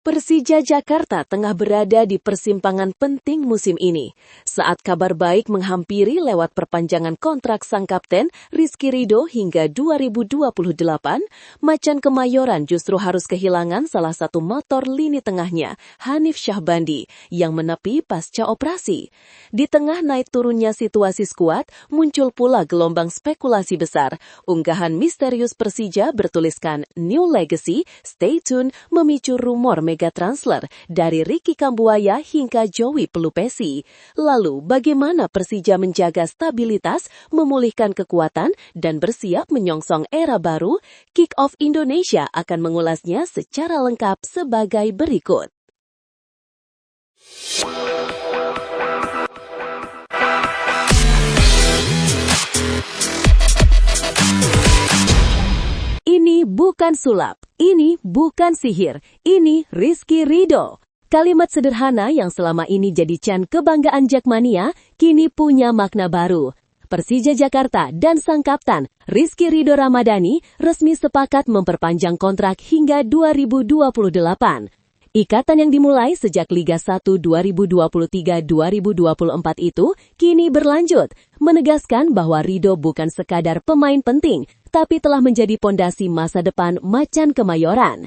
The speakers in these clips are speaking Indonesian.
Persija Jakarta tengah berada di persimpangan penting musim ini, saat kabar baik menghampiri lewat perpanjangan kontrak sang kapten Rizky Ridho hingga 2028, Macan Kemayoran justru harus kehilangan salah satu motor lini tengahnya, Hanif Syahbandi, yang menepi pasca operasi. Di tengah naik turunnya situasi skuad, muncul pula gelombang spekulasi besar. Unggahan misterius Persija bertuliskan New Legacy, Stay Tuned, memicu rumor mega transfer dari Ricky Kambuaya hingga Joey Pelupesi. Lalu, bagaimana Persija menjaga stabilitas, memulihkan kekuatan, dan bersiap menyongsong era baru? Kick Off Indonesia akan mengulasnya secara lengkap sebagai berikut. Ini bukan sulap, ini bukan sihir, ini Rizky Ridho. Kalimat sederhana yang selama ini jadi can kebanggaan Jakmania, kini punya makna baru. Persija Jakarta dan sang kapten, Rizky Ridho Ramadhani, resmi sepakat memperpanjang kontrak hingga 2028. Ikatan yang dimulai sejak Liga 1 2023-2024 itu kini berlanjut, menegaskan bahwa Ridho bukan sekadar pemain penting, tapi telah menjadi pondasi masa depan Macan Kemayoran.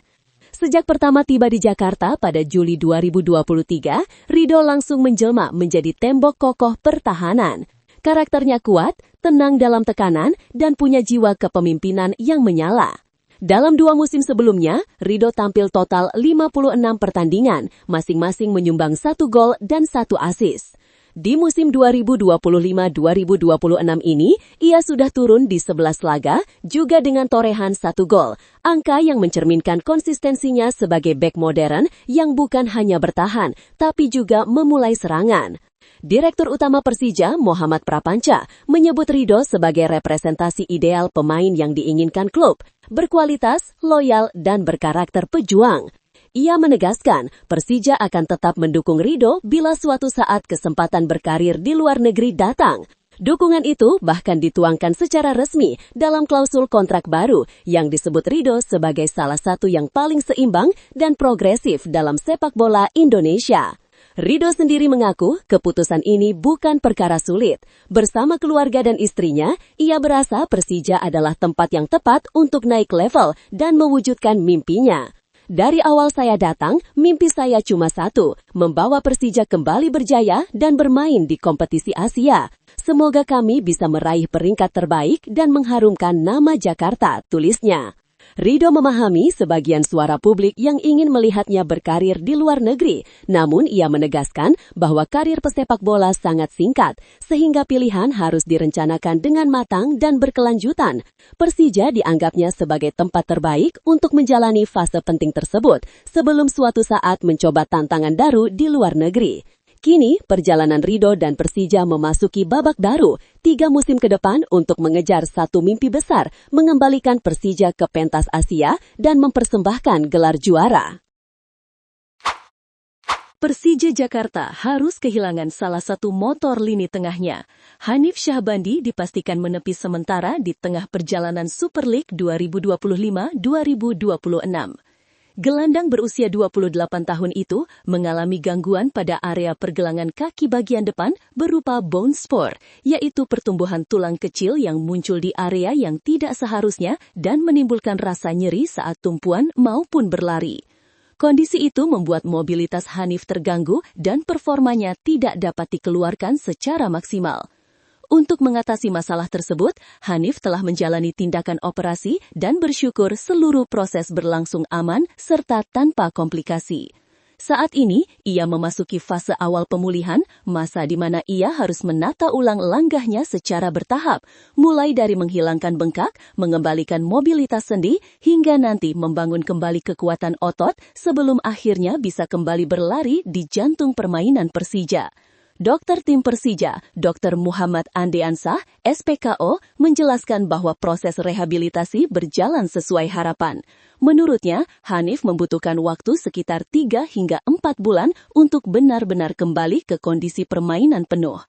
Sejak pertama tiba di Jakarta pada Juli 2023, Ridho langsung menjelma menjadi tembok kokoh pertahanan. Karakternya kuat, tenang dalam tekanan, dan punya jiwa kepemimpinan yang menyala. Dalam 2 musim sebelumnya, Ridho tampil total 56 pertandingan, masing-masing menyumbang 1 gol dan 1 assist. Di musim 2025-2026 ini, ia sudah turun di 11 laga, juga dengan torehan 1 gol, angka yang mencerminkan konsistensinya sebagai bek modern yang bukan hanya bertahan, tapi juga memulai serangan. Direktur Utama Persija, Muhammad Prapanca, menyebut Ridho sebagai representasi ideal pemain yang diinginkan klub, berkualitas, loyal, dan berkarakter pejuang. Ia menegaskan, Persija akan tetap mendukung Ridho bila suatu saat kesempatan berkarir di luar negeri datang. Dukungan itu bahkan dituangkan secara resmi dalam klausul kontrak baru yang disebut Ridho sebagai salah satu yang paling seimbang dan progresif dalam sepak bola Indonesia. Ridho sendiri mengaku keputusan ini bukan perkara sulit. Bersama keluarga dan istrinya, ia berasa Persija adalah tempat yang tepat untuk naik level dan mewujudkan mimpinya. Dari awal saya datang, mimpi saya cuma satu, membawa Persija kembali berjaya dan bermain di kompetisi Asia. Semoga kami bisa meraih peringkat terbaik dan mengharumkan nama Jakarta, tulisnya. Ridho memahami sebagian suara publik yang ingin melihatnya berkarir di luar negeri, namun ia menegaskan bahwa karir pesepak bola sangat singkat, sehingga pilihan harus direncanakan dengan matang dan berkelanjutan. Persija dianggapnya sebagai tempat terbaik untuk menjalani fase penting tersebut, sebelum suatu saat mencoba tantangan baru di luar negeri. Kini, perjalanan Ridho dan Persija memasuki babak baru, 3 musim ke depan untuk mengejar satu mimpi besar, mengembalikan Persija ke pentas Asia dan mempersembahkan gelar juara. Persija Jakarta harus kehilangan salah satu motor lini tengahnya. Hanif Syahbandi dipastikan menepi sementara di tengah perjalanan Super League 2025-2026. Gelandang berusia 28 tahun itu mengalami gangguan pada area pergelangan kaki bagian depan berupa bone spur, yaitu pertumbuhan tulang kecil yang muncul di area yang tidak seharusnya dan menimbulkan rasa nyeri saat tumpuan maupun berlari. Kondisi itu membuat mobilitas Hanif terganggu dan performanya tidak dapat dikeluarkan secara maksimal. Untuk mengatasi masalah tersebut, Hanif telah menjalani tindakan operasi dan bersyukur seluruh proses berlangsung aman serta tanpa komplikasi. Saat ini, ia memasuki fase awal pemulihan, masa di mana ia harus menata ulang langgahnya secara bertahap, mulai dari menghilangkan bengkak, mengembalikan mobilitas sendi, hingga nanti membangun kembali kekuatan otot sebelum akhirnya bisa kembali berlari di jantung permainan Persija. Dokter tim Persija, Dr. Muhammad Andeansah, SPKO, menjelaskan bahwa proses rehabilitasi berjalan sesuai harapan. Menurutnya, Hanif membutuhkan waktu sekitar 3 hingga 4 bulan untuk benar-benar kembali ke kondisi permainan penuh.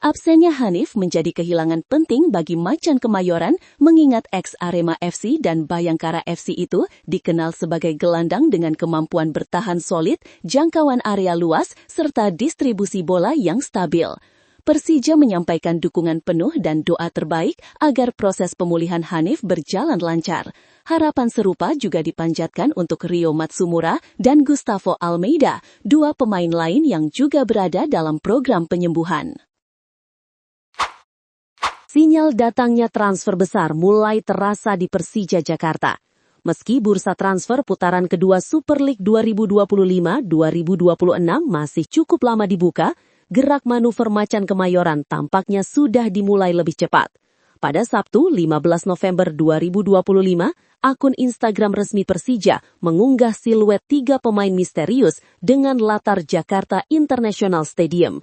Absennya Hanif menjadi kehilangan penting bagi Macan Kemayoran mengingat ex-Arema FC dan Bayangkara FC itu dikenal sebagai gelandang dengan kemampuan bertahan solid, jangkauan area luas, serta distribusi bola yang stabil. Persija menyampaikan dukungan penuh dan doa terbaik agar proses pemulihan Hanif berjalan lancar. Harapan serupa juga dipanjatkan untuk Rio Matsumura dan Gustavo Almeida, dua pemain lain yang juga berada dalam program penyembuhan. Sinyal datangnya transfer besar mulai terasa di Persija Jakarta. Meski bursa transfer putaran kedua Super League 2025-2026 masih cukup lama dibuka, gerak manuver Macan Kemayoran tampaknya sudah dimulai lebih cepat. Pada Sabtu 15 November 2025, akun Instagram resmi Persija mengunggah siluet 3 pemain misterius dengan latar Jakarta International Stadium.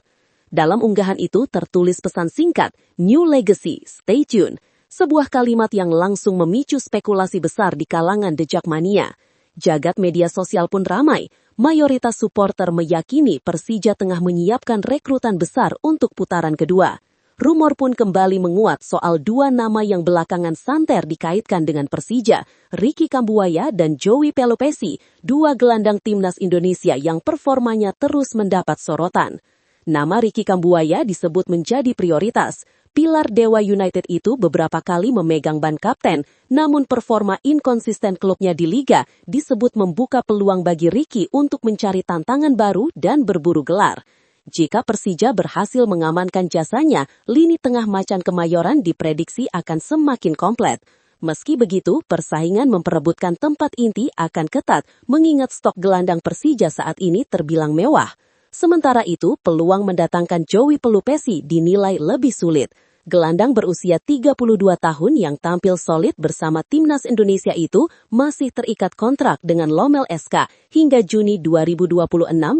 Dalam unggahan itu tertulis pesan singkat, New Legacy, Stay Tuned, sebuah kalimat yang langsung memicu spekulasi besar di kalangan The Jakmania. Jagat media sosial pun ramai, mayoritas supporter meyakini Persija tengah menyiapkan rekrutan besar untuk putaran kedua. Rumor pun kembali menguat soal 2 nama yang belakangan santer dikaitkan dengan Persija, Ricky Kambuaya dan Joey Pelupesi, 2 gelandang timnas Indonesia yang performanya terus mendapat sorotan. Nama Ricky Kambuaya disebut menjadi prioritas. Pilar Dewa United itu beberapa kali memegang ban kapten, namun performa inkonsisten klubnya di Liga disebut membuka peluang bagi Ricky untuk mencari tantangan baru dan berburu gelar. Jika Persija berhasil mengamankan jasanya, lini tengah Macan Kemayoran diprediksi akan semakin komplit. Meski begitu, persaingan memperebutkan tempat inti akan ketat mengingat stok gelandang Persija saat ini terbilang mewah. Sementara itu, peluang mendatangkan Joey Pelupesi dinilai lebih sulit. Gelandang berusia 32 tahun yang tampil solid bersama timnas Indonesia itu masih terikat kontrak dengan Lomel SK hingga Juni 2026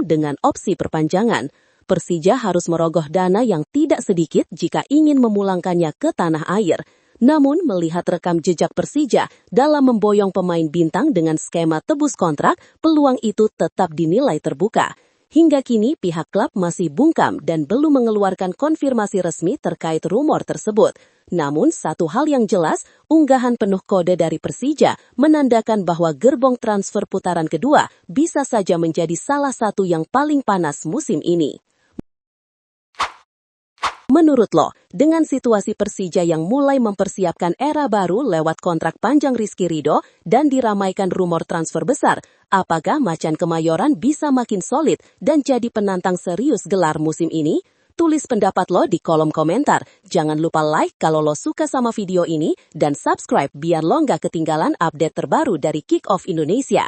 dengan opsi perpanjangan. Persija harus merogoh dana yang tidak sedikit jika ingin memulangkannya ke tanah air. Namun, melihat rekam jejak Persija dalam memboyong pemain bintang dengan skema tebus kontrak, peluang itu tetap dinilai terbuka. Hingga kini pihak klub masih bungkam dan belum mengeluarkan konfirmasi resmi terkait rumor tersebut. Namun satu hal yang jelas, unggahan penuh kode dari Persija menandakan bahwa gerbong transfer putaran kedua bisa saja menjadi salah satu yang paling panas musim ini. Menurut lo, dengan situasi Persija yang mulai mempersiapkan era baru lewat kontrak panjang Rizky Ridho dan diramaikan rumor transfer besar, apakah Macan Kemayoran bisa makin solid dan jadi penantang serius gelar musim ini? Tulis pendapat lo di kolom komentar. Jangan lupa like kalau lo suka sama video ini dan subscribe biar lo nggak ketinggalan update terbaru dari Kick Off Indonesia.